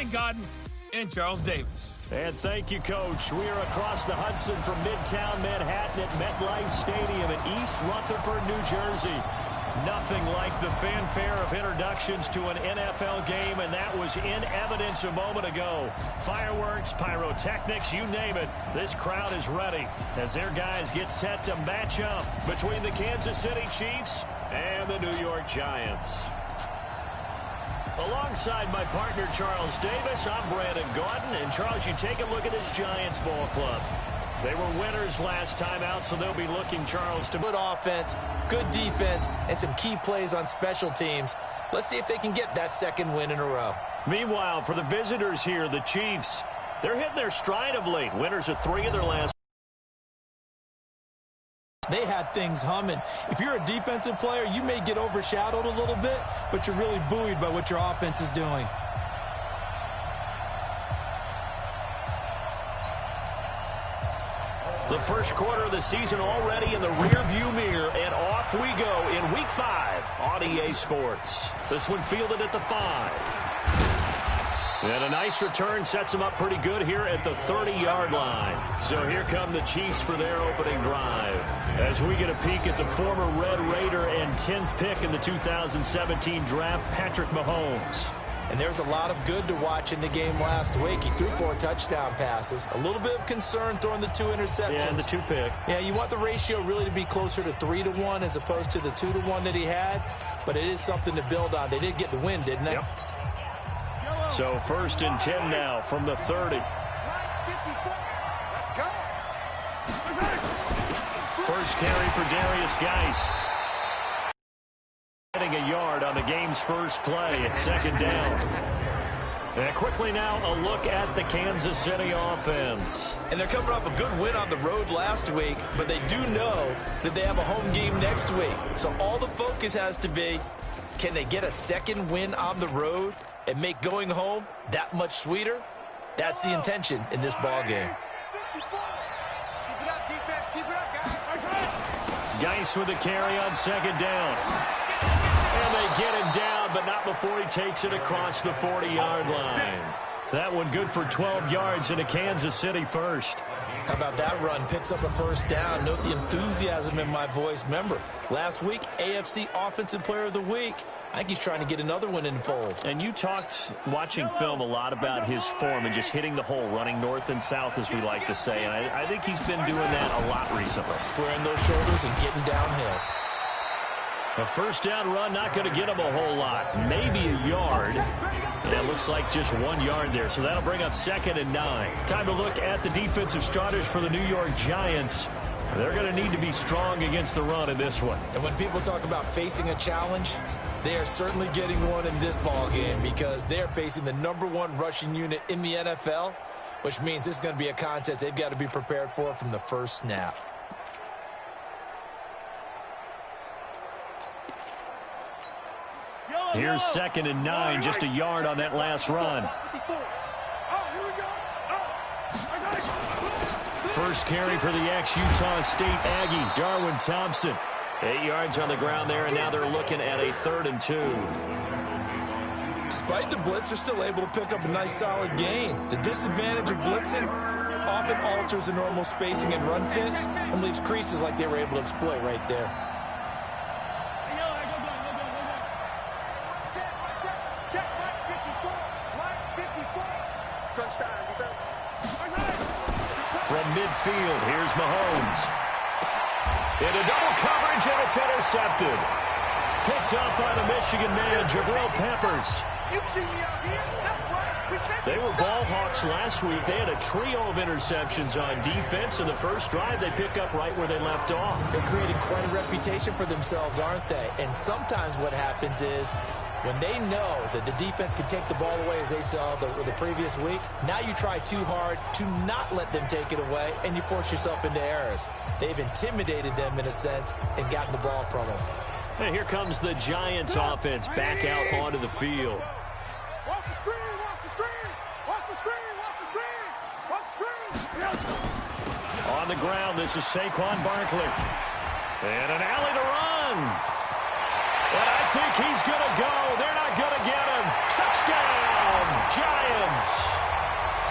Brandon Gaudin and Charles Davis. And thank you, Coach. We are across the Hudson from Midtown Manhattan at MetLife Stadium in East Rutherford, New Jersey. Nothing like the fanfare of introductions to an NFL game, and that was in evidence a moment ago. Fireworks, pyrotechnics, you name it. This crowd is ready as their guys get set to match up between the Kansas City Chiefs and the New York Giants. Alongside my partner, Charles Davis, I'm Brandon Gaudin. And, Charles, you take a look at this Giants ball club. They were winners last time out, so they'll be looking, Charles, to... Good offense, good defense, and some key plays on special teams. Let's see if they can get that second win in a row. Meanwhile, for the visitors here, the Chiefs, they're hitting their stride of late. Winners of 3 of their last... They had things humming. If you're a defensive player, you may get overshadowed a little bit, but you're really buoyed by what your offense is doing. The first quarter of the season already in the rearview mirror, and off we go in Week 5 on EA Sports. This one fielded at the 5. And a nice return sets them up pretty good here at the 30-yard line. So here come the Chiefs for their opening drive. As we get a peek at the former Red Raider and 10th pick in the 2017 draft, Patrick Mahomes. And there's a lot of good to watch in the game last week. He threw 4 touchdown passes. A little bit of concern throwing the 2 interceptions. Yeah, and the 2 pick. Yeah, you want the ratio really to be closer to 3-1 as opposed to the 2-1 that he had. But it is something to build on. They did get the win, didn't they? Yep. So 1st and 10 now from the 30. First carry for Darius Geis. Getting a yard on the game's first play. It's 2nd down. And quickly now a look at the Kansas City offense. And they're coming off a good win on the road last week, but they do know that they have a home game next week. So all the focus has to be, can they get a second win on the road and make going home that much sweeter? That's the intention in this ball game. Geis with a carry on 2nd down. And they get him down, but not before he takes it across the 40-yard line. That one good for 12 yards into Kansas City first. How about that run? Picks up a 1st down. Note the enthusiasm in my voice. Remember, last week, AFC Offensive Player of the Week. I think he's trying to get another one in the fold. And you talked, watching film, a lot about his form and just hitting the hole, running north and south, as we like to say. And I think he's been doing that a lot recently. Squaring those shoulders and getting downhill. A 1st down run, not going to get him a whole lot. Maybe a yard. And it looks like just 1 yard there. So that'll bring up 2nd and 9. Time to look at the defensive starters for the New York Giants. They're going to need to be strong against the run in this one. And when people talk about facing a challenge, they are certainly getting one in this ball game because they're facing the #1 rushing unit in the NFL, which means this is going to be a contest they've got to be prepared for from the first snap. Here's 2nd and 9, just a yard on that last run. First carry for the ex-Utah State Aggie, Darwin Thompson. 8 yards on the ground there, and now they're looking at a 3rd and 2. Despite the blitz, they're still able to pick up a nice solid gain. The disadvantage of blitzing often alters the normal spacing and run fits and leaves creases like they were able to exploit right there. From midfield, here's Mahomes. Into double coverage, and it's intercepted. Picked up by the Michigan man, Jabril Peppers. They were ball hawks last week. They had a trio of interceptions on defense. In the first drive, they pick up right where they left off. They're creating quite a reputation for themselves, aren't they? And sometimes what happens is when they know that the defense can take the ball away, as they saw the previous week, now you try too hard to not let them take it away, and you force yourself into errors. They've intimidated them, in a sense, and gotten the ball from them. And here comes the Giants offense back out onto the field. Watch the screen, watch the screen, watch the screen, watch the screen, watch the screen. On the ground, this is Saquon Barkley. And an alley to run. And I think he's going to go. They're not going to get him. Touchdown, Giants. yards.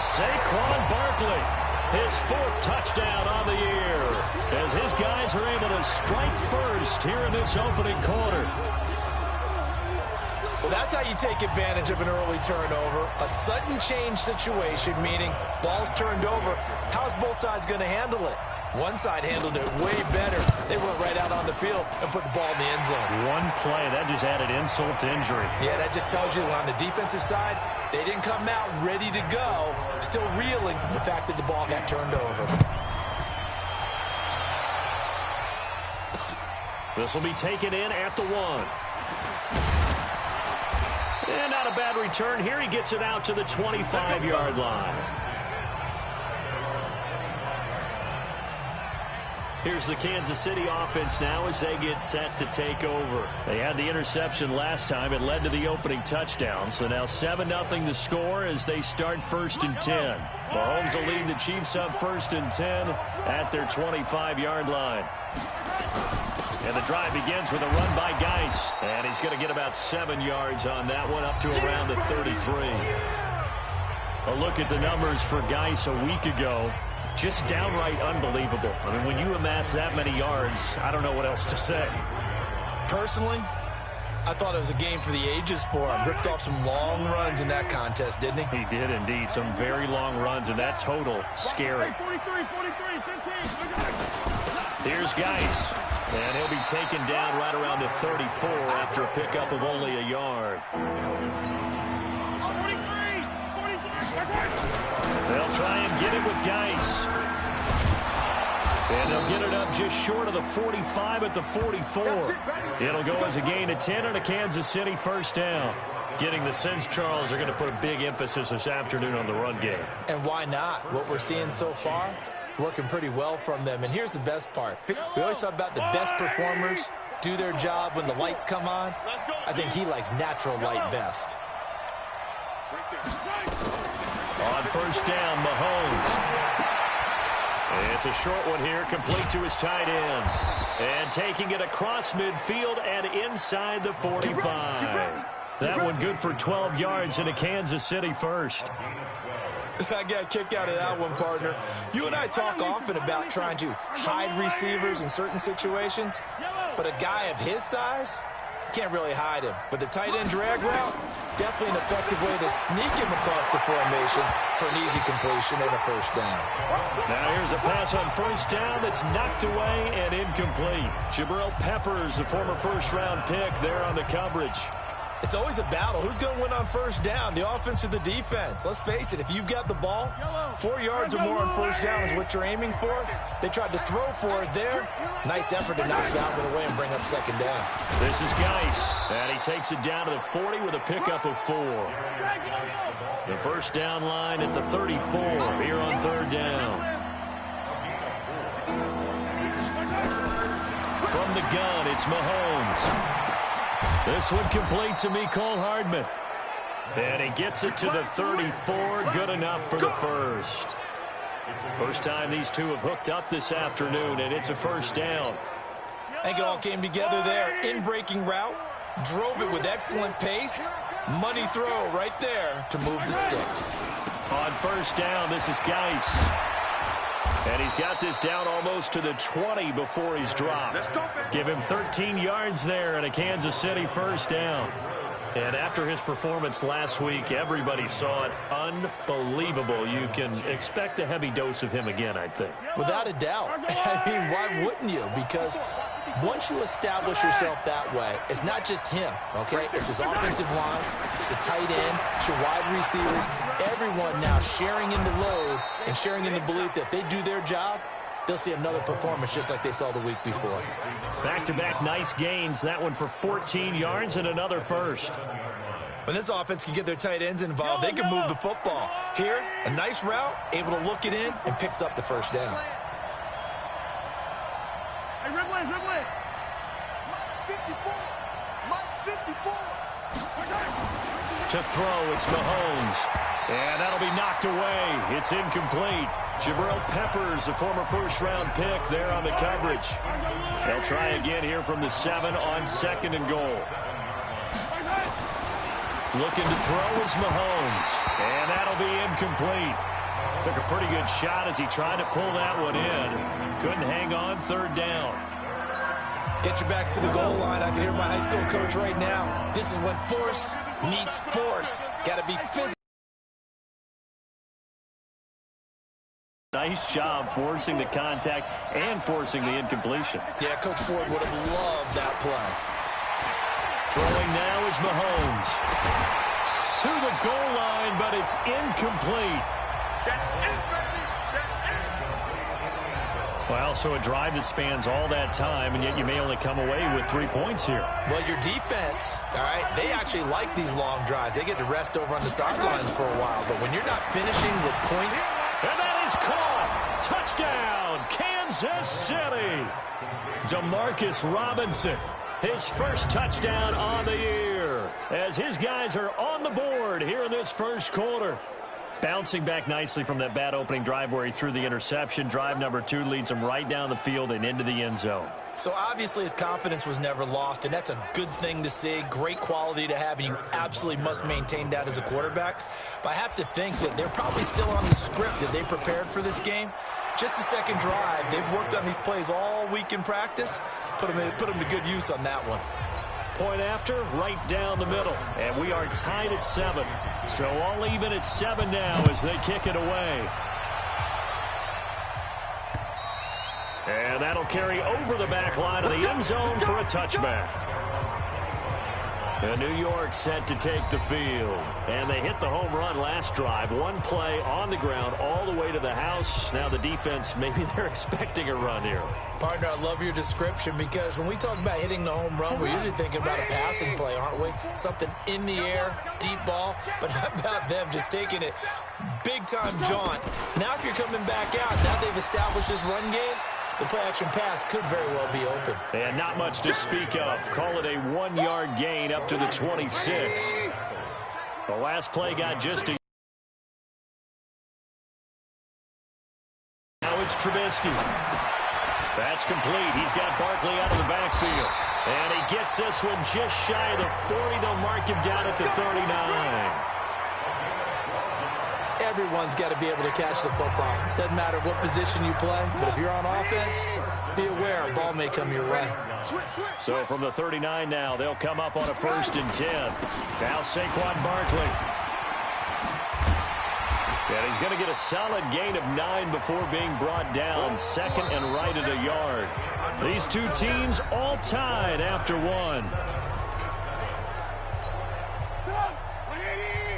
Saquon Barkley, his 4th touchdown on the year, as his guys are able to strike first here in this opening quarter. Well, that's how you take advantage of an early turnover. A sudden change situation, meaning ball's turned over. How's both sides going to handle it? One side handled it way better. They went right out on the field and put the ball in the end zone. One play, that just added insult to injury. Yeah, that just tells you on the defensive side, they didn't come out ready to go, still reeling from the fact that the ball got turned over. This will be taken in at the 1. And not a bad return here. He gets it out to the 25-yard line. Here's the Kansas City offense now as they get set to take over. They had the interception last time. It led to the opening touchdown. So now 7-0 the score as they start 1st and 10. Mahomes will lead the Chiefs up 1st and 10 at their 25-yard line. And the drive begins with a run by Geis. And he's going to get about 7 yards on that one, up to around the 33. A look at the numbers for Geis a week ago. Just downright unbelievable. I mean, when you amass that many yards, I don't know what else to say. Personally, I thought it was a game for the ages for him. Ripped off some long runs in that contest, didn't he? He did indeed. Some very long runs, and that total, scary. 43, 15. Here's Geis. And he'll be taken down right around the 34 after a pickup of only a yard. 43. They'll try and get it with Geis. And they'll get it up just short of the 45 at the 44. It'll go as a gain of 10 and a Kansas City 1st down. Getting the sense, Charles, are going to put a big emphasis this afternoon on the run game. And why not? What we're seeing so far, it's working pretty well from them. And here's the best part. We always talk about the best performers do their job when the lights come on. I think he likes natural light best. On 1st down, Mahomes. It's a short one here, complete to his tight end. And taking it across midfield and inside the 45. That one good for 12 yards in a Kansas City 1st. I got a kick out of that one, partner. You and I talk often about trying to hide receivers in certain situations, but a guy of his size, can't really hide him. But the tight end drag route, definitely an effective way to sneak him across the formation for an easy completion and a 1st down. Now here's a pass on 1st down that's knocked away and incomplete. Jabril Peppers, a former 1st-round pick, there on the coverage. It's always a battle. Who's going to win on 1st down, the offense or the defense? Let's face it, if you've got the ball, 4 yards or more on 1st down is what you're aiming for. They tried to throw for it there. Nice effort to knock that one away and bring up 2nd down. This is Geis, and he takes it down to the 40 with a pickup of 4. The 1st down line at the 34 here on 3rd down. From the gun, it's Mahomes. This one complete to Mecole Hardman. And he gets it to the 34. Good enough for the 1st. First time these two have hooked up this afternoon, and it's a 1st down. I think it all came together there. In-breaking route. Drove it with excellent pace. Money throw right there to move the sticks. On 1st down, this is Geis. And he's got this down almost to the 20 before he's dropped. Give him 13 yards there and a Kansas City 1st down. And after his performance last week, everybody saw it. Unbelievable. You can expect a heavy dose of him again, I think. Without a doubt. I mean, why wouldn't you? Because once you establish yourself that way, it's not just him, okay? It's his offensive line, it's the tight end, it's your wide receivers, everyone now sharing in the load and sharing in the belief that they do their job, they'll see another performance just like they saw the week before. Back-to-back nice gains. That one for 14 yards and another 1st. When this offense can get their tight ends involved, they can move the football. Here, a nice route, able to look it in, and picks up the 1st down. Hey, Ridley. 54. 54. To throw, it's Mahomes. And that'll be knocked away. It's incomplete. Jabril Peppers, a former 1st-round pick, there on the coverage. They'll try again here from the 7 on 2nd and goal. Looking to throw is Mahomes. And that'll be incomplete. Took a pretty good shot as he tried to pull that one in. Couldn't hang on, third down. Get your backs to the goal line. I can hear my high school coach right now. This is when force meets force. Got to be physical. Nice job forcing the contact and forcing the incompletion. Yeah, Coach Ford would have loved that play. Throwing now is Mahomes. To the goal line, but it's incomplete. Well, so a drive that spans all that time, and yet you may only come away with 3 points here. Well, your defense, all right, they actually like these long drives. They get to rest over on the sidelines for a while. But when you're not finishing with points. And that is caught. Touchdown, Kansas City. Demarcus Robinson, his first touchdown on the year, as his guys are on the board here in this first quarter. Bouncing back nicely from that bad opening drive where he threw the interception. Drive number 2 leads him right down the field and into the end zone. So obviously his confidence was never lost, and that's a good thing to see. Great quality to have, and you absolutely must maintain that as a quarterback. But I have to think that they're probably still on the script that they prepared for this game. Just the second drive. They've worked on these plays all week in practice. Put them to good use on that one. Point after, right down the middle. And we are tied at 7. So all even at 7 now as they kick it away. And that'll carry over the back line of the end zone for a touchback. And New York set to take the field. And they hit the home run last drive. One play on the ground all the way to the house. Now the defense, maybe they're expecting a run here. Partner, I love your description, because when we talk about hitting the home run, we're usually thinking about a passing play, aren't we? Something in the air, deep ball. But how about them just taking it big-time jaunt? Now if you're coming back out, now they've established this run game, the play-action pass could very well be open. And not much to speak of. Call it a 1-yard gain up to the 26. The last play got just a... Now it's Trubisky. That's complete. He's got Barkley out of the backfield. And he gets this one just shy of the 40. They'll mark him down at the 39. Everyone's got to be able to catch the football. Doesn't matter what position you play, but if you're on offense, be aware a ball may come your way. So from the 39 now, they'll come up on a 1st and 10. Now Saquon Barkley. And he's going to get a solid gain of 9 before being brought down. 2nd and right at a yard. These two teams all tied after 1.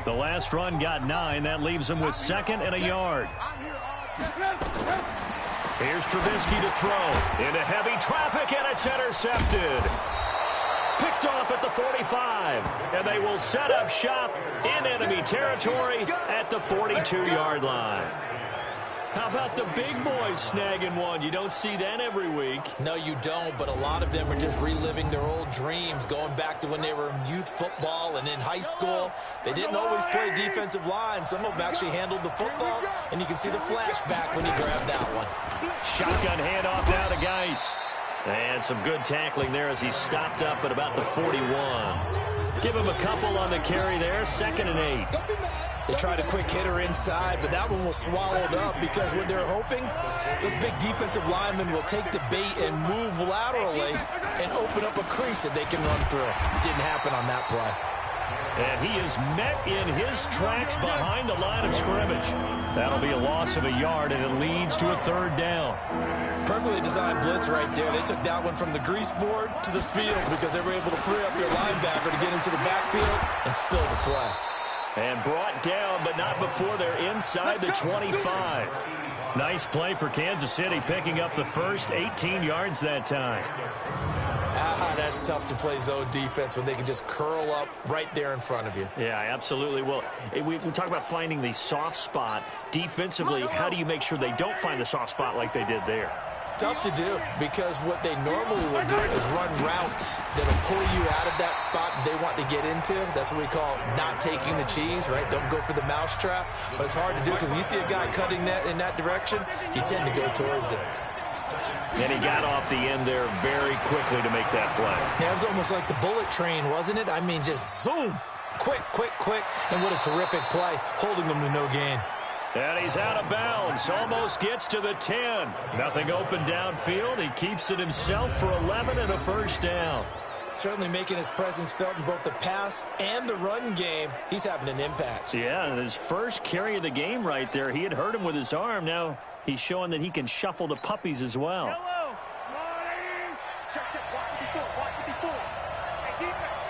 The last run got 9. That leaves him with 2nd and a yard. Here's Trubisky to throw. Into heavy traffic, and it's intercepted. Picked off at the 45. And they will set up shop in enemy territory at the 42-yard line. How about the big boys snagging one? You don't see that every week. No, you don't, but a lot of them are just reliving their old dreams, going back to when they were in youth football and in high school. They didn't always play defensive line. Some of them actually handled the football, and you can see the flashback when he grabbed that one. Shotgun handoff now to Geis. And some good tackling there as he stopped up at about the 41. Give him a couple on the carry there, 2nd and 8. They tried a quick hitter inside, but that one was swallowed up because what they're hoping, those big defensive linemen will take the bait and move laterally and open up a crease that they can run through. Didn't happen on that play. And he is met in his tracks behind the line of scrimmage. That'll be a loss of a yard, and it leads to a 3rd down. Perfectly designed blitz right there. They took that one from the grease board to the field because they were able to free up their linebacker to get into the backfield and spill the play. And brought down, but not before they're inside the 25. Nice play for Kansas City, picking up the first 18 yards that time. That's tough to play zone defense when they can just curl up right there in front of you. Yeah, absolutely. Well, we talk about finding the soft spot. Defensively, how do you make sure they don't find the soft spot like they did there? Tough to do, because what they normally will do is run routes that'll pull you out of that spot they want to get into. That's what we call not taking the cheese, right? Don't go for the mousetrap. But it's hard to do because when you see a guy cutting that in that direction, you tend to go towards it. And he got off the end there very quickly to make that play. Yeah, it was almost like the bullet train, wasn't it? I mean, just zoom. quick, and what a terrific play, holding them to no gain. And he's out of bounds. Almost gets to the 10. Nothing open downfield. He keeps it himself for 11 and a first down. Certainly making his presence felt in both the pass and the run game. He's having an impact. Yeah, his first carry of the game right there. He had hurt him with his arm. Now he's showing that he can shuffle the puppies as well. Hello. Check. Watch before. Hey, defense.